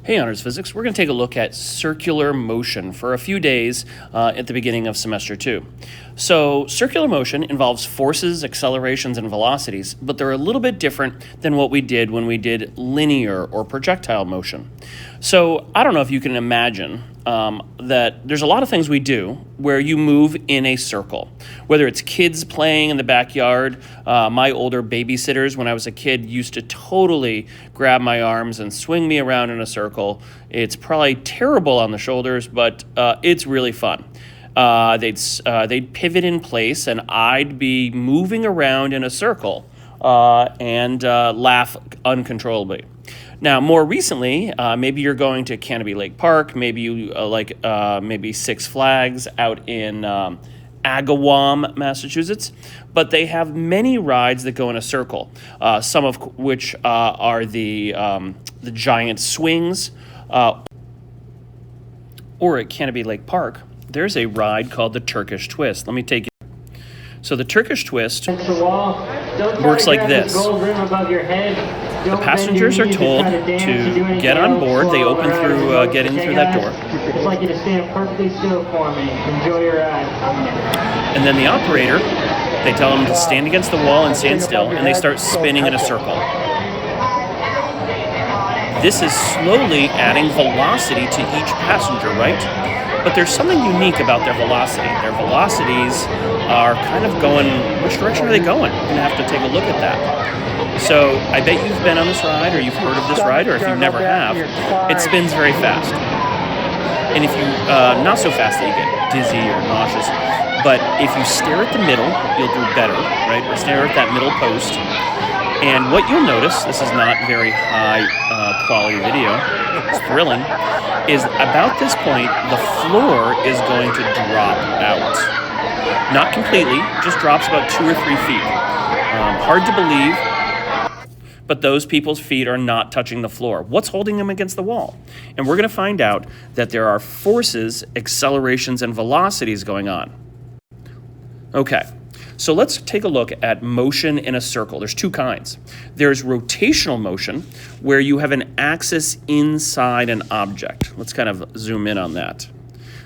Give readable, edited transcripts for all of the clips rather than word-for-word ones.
Hey, Honors Physics, we're going to take a look at circular motion for a few days at the beginning of semester 2. So circular motion involves forces, accelerations, and velocities, but they're a little bit different than what we did when we did linear or projectile motion. So I don't know if you can imagine that there's a lot of things we do where you move in a circle, whether it's kids playing in the backyard. My older babysitters, when I was a kid, used to totally grab my arms and swing me around in a circle. It's probably terrible on the shoulders, but it's really fun. They'd pivot in place, and I'd be moving around in a circle and laugh uncontrollably. Now, more recently, maybe you're going to Canopy Lake Park, maybe you maybe Six Flags out in Agawam, Massachusetts, but they have many rides that go in a circle, some of which are the giant swings, or at Canopy Lake Park, there's a ride called the Turkish Twist. Let me take you. So the Turkish Twist works like this. The passengers are told to get on board. They open through getting through that door. I'd like you to stand perfectly still for me. Enjoy your ride. And then the operator, they tell them to stand against the wall and stand still, and they start spinning in a circle. This is slowly adding velocity to each passenger, right? But there's something unique about their velocity. Their velocities are kind of going, which direction are they going? We're gonna have to take a look at that. So I bet you've been on this ride, or you've heard of this ride, or if you never have, it spins very fast. And if you, not so fast that you get dizzy or nauseous, but if you stare at the middle, you'll do better, right? Or stare at that middle post. And what you'll notice, this is not very high quality video, it's thrilling, is about this point, the floor is going to drop out. Not completely, just drops about 2 or 3 feet. Hard to believe, but those people's feet are not touching the floor. What's holding them against the wall? And we're going to find out that there are forces, accelerations, and velocities going on. Okay. So let's take a look at motion in a circle. There's 2 kinds. There's rotational motion, where you have an axis inside an object. Let's kind of zoom in on that.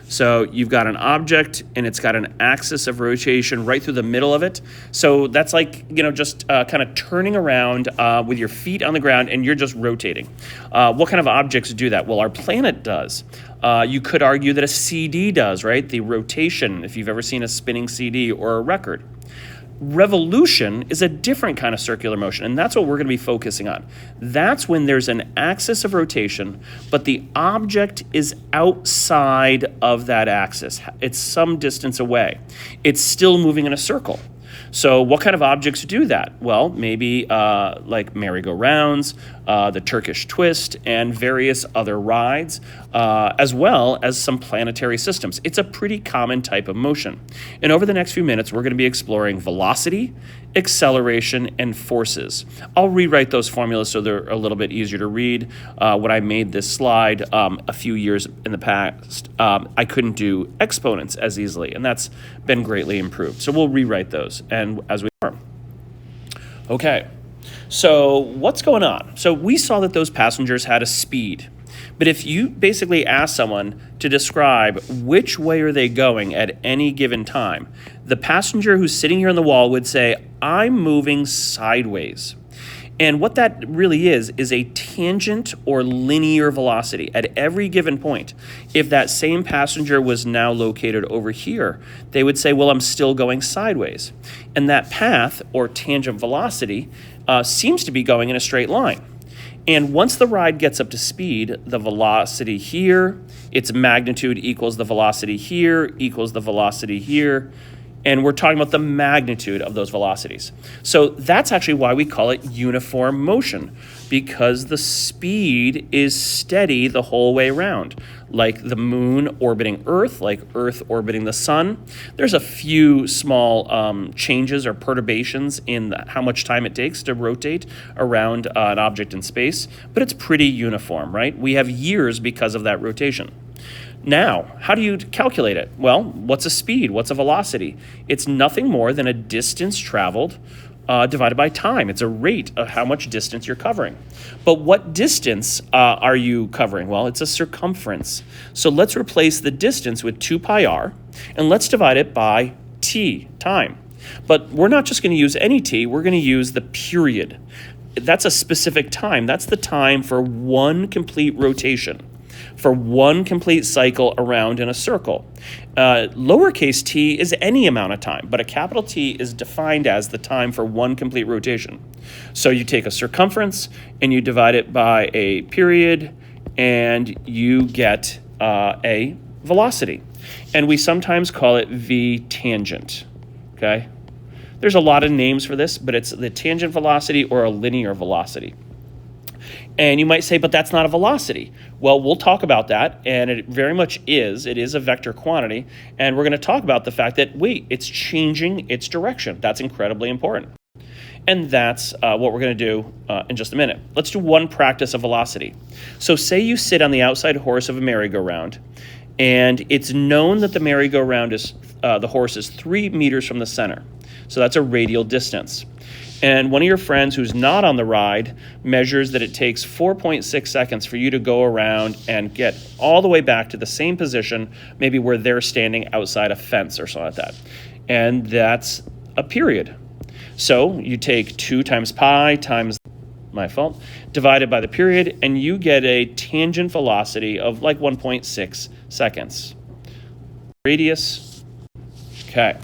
So you've got an object, and it's got an axis of rotation right through the middle of it. So that's like, just kind of turning around with your feet on the ground, and you're just rotating. What kind of objects do that? Well, our planet does. You could argue that a CD does, right? The rotation, if you've ever seen a spinning CD or a record. Revolution is a different kind of circular motion, and that's what we're going to be focusing on. That's when there's an axis of rotation, but the object is outside of that axis. It's some distance away. It's still moving in a circle. So what kind of objects do that? Well, maybe like merry-go-rounds, the Turkish Twist, and various other rides, as well as some planetary systems. It's a pretty common type of motion. And over the next few minutes, we're going to be exploring velocity, acceleration, and forces. I'll rewrite those formulas so they're a little bit easier to read. When I made this slide a few years in the past, I couldn't do exponents as easily, and that's been greatly improved. So we'll rewrite those and as we are. Okay, so what's going on? So we saw that those passengers had a speed. But if you basically ask someone to describe which way are they going at any given time, the passenger who's sitting here on the wall would say, I'm moving sideways. And what that really is a tangent or linear velocity at every given point. If that same passenger was now located over here, they would say, well, I'm still going sideways. And that path or tangent velocity seems to be going in a straight line. And once the ride gets up to speed, the velocity here, its magnitude equals the velocity here, equals the velocity here. And we're talking about the magnitude of those velocities. So that's actually why we call it uniform motion, because the speed is steady the whole way around. Like the moon orbiting Earth, like Earth orbiting the sun. There's a few small changes or perturbations in how much time it takes to rotate around an object in space, but it's pretty uniform, right? We have years because of that rotation. Now, how do you calculate it? Well, what's a speed? What's a velocity? It's nothing more than a distance traveled divided by time. It's a rate of how much distance you're covering. But what distance are you covering? Well, it's a circumference. So let's replace the distance with 2 pi r, and let's divide it by t, time. But we're not just going to use any t, we're going to use the period. That's a specific time. That's the time for one complete rotation, for one complete cycle around in a circle. Lowercase t is any amount of time, but a capital T is defined as the time for one complete rotation. So you take a circumference and you divide it by a period, and you get a velocity. And we sometimes call it v tangent, okay? There's a lot of names for this, but it's the tangent velocity or a linear velocity. And you might say, but that's not a velocity. Well, we'll talk about that, and it very much is. It is a vector quantity, and we're going to talk about the fact that, wait, it's changing its direction. That's incredibly important. And that's what we're going to do in just a minute. Let's do one practice of velocity. So say you sit on the outside horse of a merry-go-round, and it's known that the merry-go-round is, the horse is 3 meters from the center. So that's a radial distance. And one of your friends who's not on the ride measures that it takes 4.6 seconds for you to go around and get all the way back to the same position, maybe where they're standing outside a fence or something like that. And that's a period. So you take 2 times pi times, my fault, divided by the period, and you get a tangent velocity of like 1.6 seconds. Radius, okay.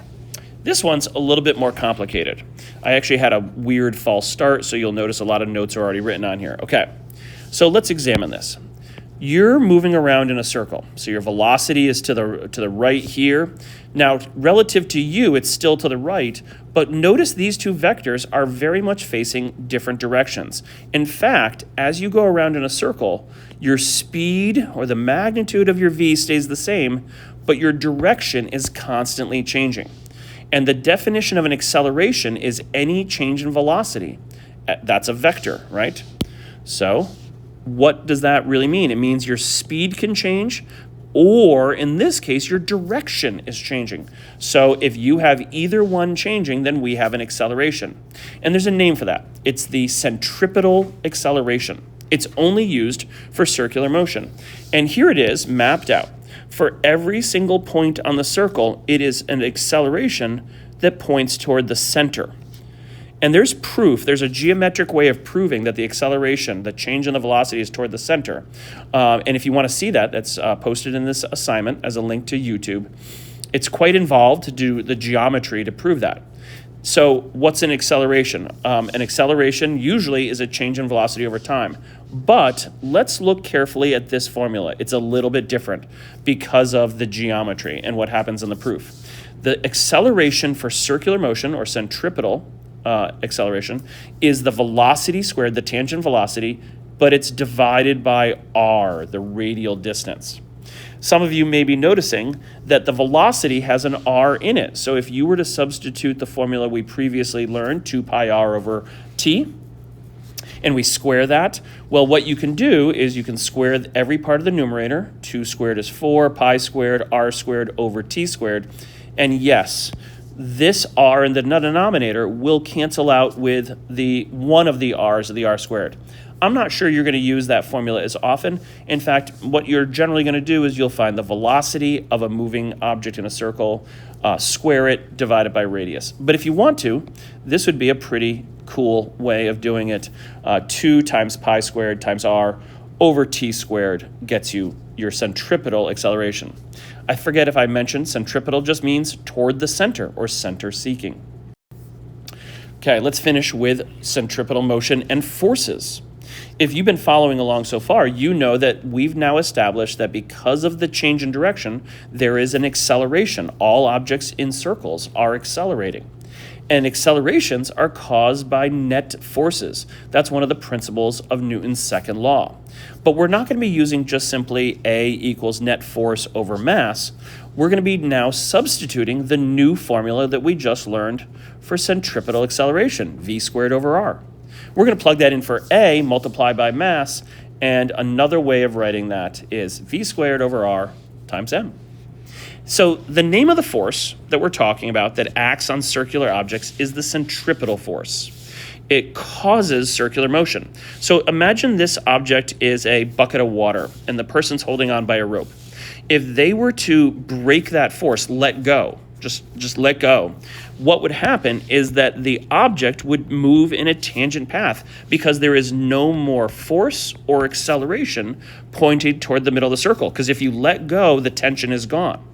This one's a little bit more complicated. I actually had a weird false start, so you'll notice a lot of notes are already written on here. Okay, so let's examine this. You're moving around in a circle, so your velocity is to the right here. Now, relative to you, it's still to the right, but notice these two vectors are very much facing different directions. In fact, as you go around in a circle, your speed or the magnitude of your v stays the same, but your direction is constantly changing. And the definition of an acceleration is any change in velocity. That's a vector, right? So what does that really mean? It means your speed can change, or in this case, your direction is changing. So if you have either one changing, then we have an acceleration. And there's a name for that. It's the centripetal acceleration. It's only used for circular motion. And here it is mapped out. For every single point on the circle, it is an acceleration that points toward the center. And there's proof, there's a geometric way of proving that the acceleration, the change in the velocity is toward the center. And if you want to see that, that's posted in this assignment as a link to YouTube. It's quite involved to do the geometry to prove that. So what's an acceleration? An acceleration usually is a change in velocity over time. But let's look carefully at this formula. It's a little bit different because of the geometry and what happens in the proof. The acceleration for circular motion or centripetal acceleration is the velocity squared, the tangent velocity, but it's divided by r, the radial distance. Some of you may be noticing that the velocity has an r in it. So if you were to substitute the formula we previously learned, 2 pi r over t, and we square that, well, what you can do is you can square every part of the numerator. 2 squared is 4, pi squared, r squared over t squared. And yes, this r in the denominator will cancel out with the one of the r's of the r squared. I'm not sure you're going to use that formula as often. In fact, what you're generally going to do is you'll find the velocity of a moving object in a circle, square it, divide it by radius. But if you want to, this would be a pretty cool way of doing it. 2 times pi squared times r over t squared gets you your centripetal acceleration. I forget if I mentioned centripetal just means toward the center or center seeking. Okay, let's finish with centripetal motion and forces. If you've been following along so far, you know that we've now established that because of the change in direction, there is an acceleration. All objects in circles are accelerating. And accelerations are caused by net forces. That's one of the principles of Newton's second law. But we're not going to be using just simply A equals net force over mass. We're going to be now substituting the new formula that we just learned for centripetal acceleration, v squared over r. We're going to plug that in for A multiplied by mass, and another way of writing that is v squared over r times m. So the name of the force that we're talking about that acts on circular objects is the centripetal force. It causes circular motion. So imagine this object is a bucket of water and the person's holding on by a rope. If they were to break that force, let go, just let go, what would happen is that the object would move in a tangent path because there is no more force or acceleration pointing toward the middle of the circle. Because if you let go, the tension is gone.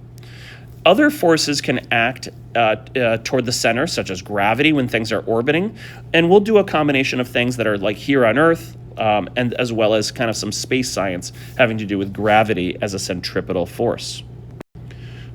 Other forces can act toward the center, such as gravity when things are orbiting. And we'll do a combination of things that are like here on Earth, and as well as kind of some space science having to do with gravity as a centripetal force.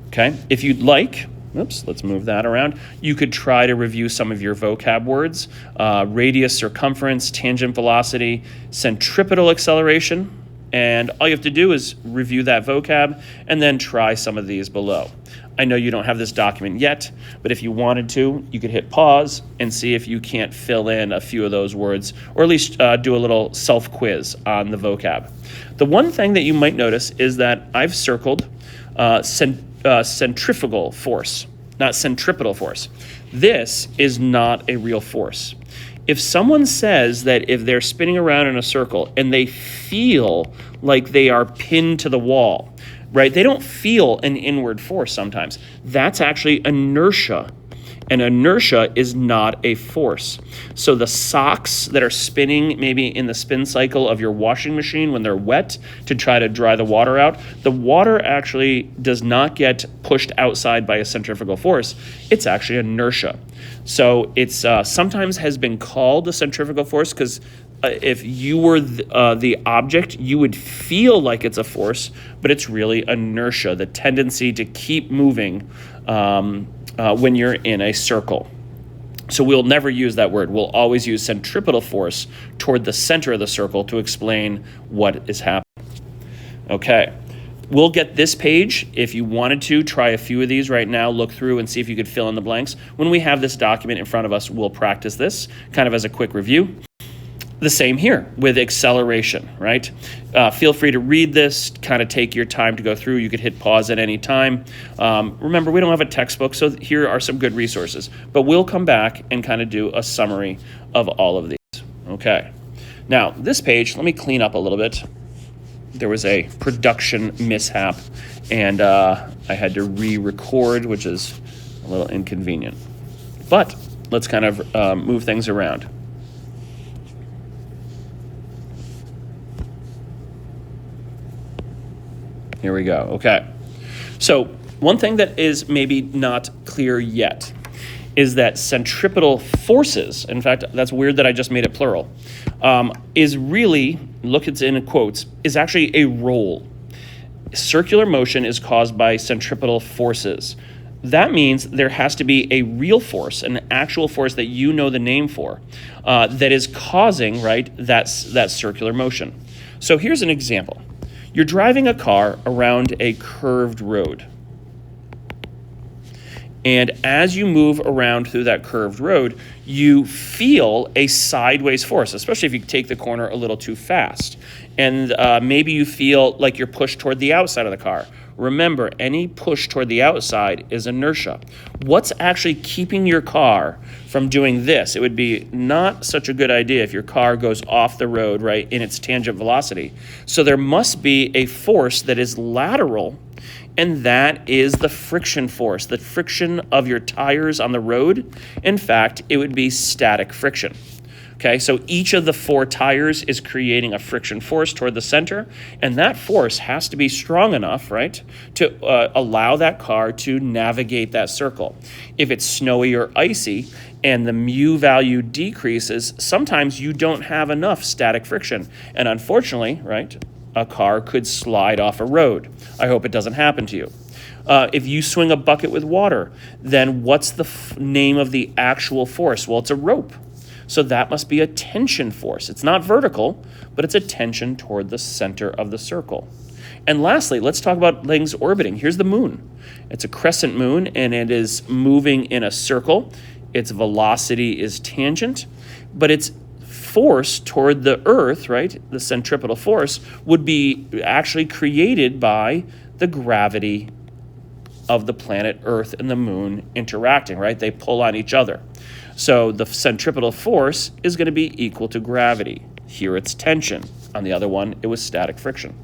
Okay, if you'd like, let's move that around. You could try to review some of your vocab words: radius, circumference, tangent velocity, centripetal acceleration. And all you have to do is review that vocab and then try some of these below. I know you don't have this document yet, but if you wanted to, you could hit pause and see if you can't fill in a few of those words, or at least do a little self-quiz on the vocab. The one thing that you might notice is that I've circled centrifugal force, not centripetal force. This is not a real force. If someone says that if they're spinning around in a circle and they feel like they are pinned to the wall, right? They don't feel an inward force sometimes. That's actually inertia. And inertia is not a force. So the socks that are spinning maybe in the spin cycle of your washing machine when they're wet to try to dry the water out, the water actually does not get pushed outside by a centrifugal force. It's actually inertia. So it's sometimes has been called a centrifugal force because if you were the object, you would feel like it's a force, but it's really inertia, the tendency to keep moving when you're in a circle. So we'll never use that word. We'll always use centripetal force toward the center of the circle to explain what is happening. Okay. We'll get this page. If you wanted to, try a few of these right now, look through and see if you could fill in the blanks. When we have this document in front of us, we'll practice this kind of as a quick review. The same here with acceleration, right? Feel free to read this, kind of take your time to go through. You could hit pause at any time. Remember, we don't have a textbook, so here are some good resources. But we'll come back and kind of do a summary of all of these. Okay. Now, this page, let me clean up a little bit. There was a production mishap, and I had to re-record, which is a little inconvenient. But let's kind of move things around. Here we go. Okay. So one thing that is maybe not clear yet is that centripetal forces, in fact, that's weird that I just made it plural, is really, look, it's in quotes, is actually a role. Circular motion is caused by centripetal forces. That means there has to be a real force, an actual force that you know the name for, that is causing, right, that circular motion. So here's an example. You're driving a car around a curved road. And as you move around through that curved road, you feel a sideways force, especially if you take the corner a little too fast. And maybe you feel like you're pushed toward the outside of the car. Remember, any push toward the outside is inertia. What's actually keeping your car from doing this? It would be not such a good idea if your car goes off the road, right, in its tangent velocity. So there must be a force that is lateral, and that is the friction force, the friction of your tires on the road. In fact, it would be static friction. Okay, so each of the 4 tires is creating a friction force toward the center, and that force has to be strong enough, right, to allow that car to navigate that circle. If it's snowy or icy and the mu value decreases, sometimes you don't have enough static friction, and unfortunately, right, a car could slide off a road. I hope it doesn't happen to you. If you swing a bucket with water, then what's the name of the actual force? Well, it's a rope. So that must be a tension force. It's not vertical, but it's a tension toward the center of the circle. And lastly, let's talk about things orbiting. Here's the moon. It's a crescent moon, and it is moving in a circle. Its velocity is tangent, but its force toward the Earth, right, the centripetal force, would be actually created by the gravity of the planet Earth and the moon interacting, right? They pull on each other. So the centripetal force is going to be equal to gravity. Here it's tension. On the other one, it was static friction.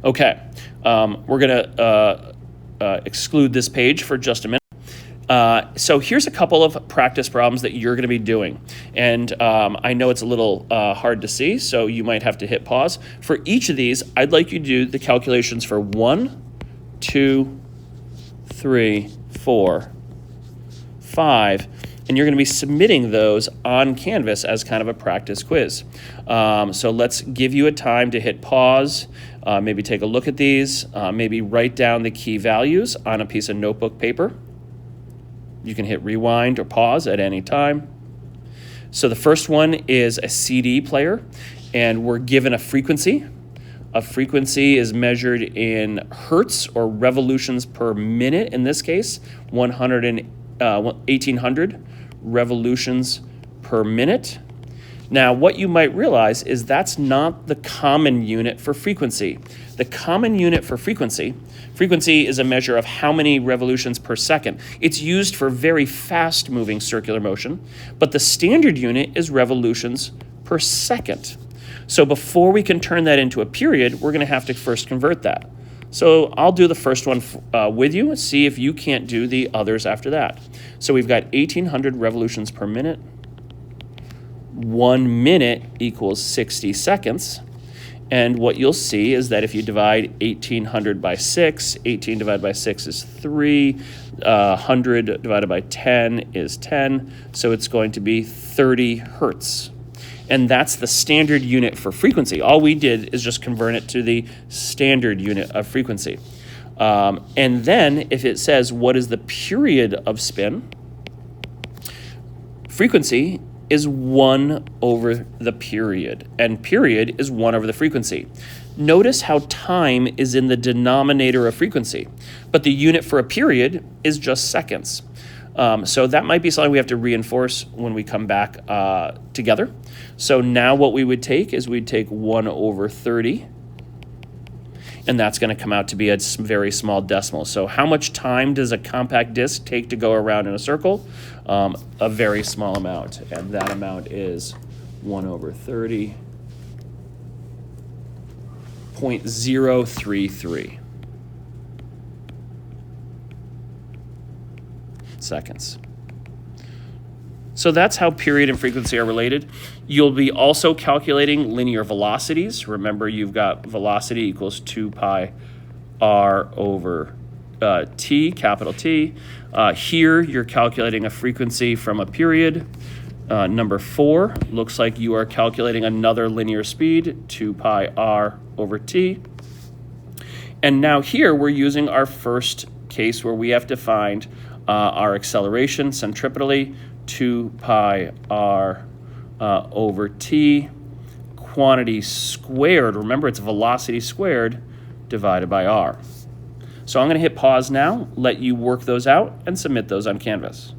Okay, we're going to exclude this page for just a minute. So here's a couple of practice problems that you're going to be doing. And I know it's a little hard to see, so you might have to hit pause. For each of these, I'd like you to do the calculations for 1, 2, 3, 4, 5, and you're going to be submitting those on Canvas as kind of a practice quiz. So let's give you a time to hit pause, maybe take a look at these, maybe write down the key values on a piece of notebook paper. You can hit rewind or pause at any time. So the first one is a CD player, and we're given a frequency. A frequency is measured in hertz or revolutions per minute. In this case, 1800 revolutions per minute. Now, what you might realize is that's not the common unit for frequency. The common unit for frequency is a measure of how many revolutions per second. It's used for very fast-moving circular motion, but the standard unit is revolutions per second. So before we can turn that into a period, we're going to have to first convert that. So I'll do the first one with you and see if you can't do the others after that. So we've got 1800 revolutions per minute. 1 minute equals 60 seconds. And what you'll see is that if you divide 1800 by 6, 18 divided by 6 is 3, 100 divided by 10 is 10, so it's going to be 30 hertz. And that's the standard unit for frequency. All we did is just convert it to the standard unit of frequency. And then if it says what is the period of spin, frequency is 1 over the period, and period is 1 over the frequency. Notice how time is in the denominator of frequency, but the unit for a period is just seconds. So that might be something we have to reinforce when we come back together. So now what we would take is we'd take 1 over 30, and that's going to come out to be a very small decimal. So how much time does a compact disc take to go around in a circle? A very small amount, and that amount is 1 over 30.033 seconds. So that's how period and frequency are related. You'll be also calculating linear velocities. Remember, you've got velocity equals 2 pi r over t, capital T. Here, you're calculating a frequency from a period. Number 4 looks like you are calculating another linear speed, 2 pi r over t. And now here, we're using our first case where we have to find our acceleration centripetally, 2 pi r over t, quantity squared. Remember, it's velocity squared divided by r. So I'm going to hit pause now, let you work those out, and submit those on Canvas.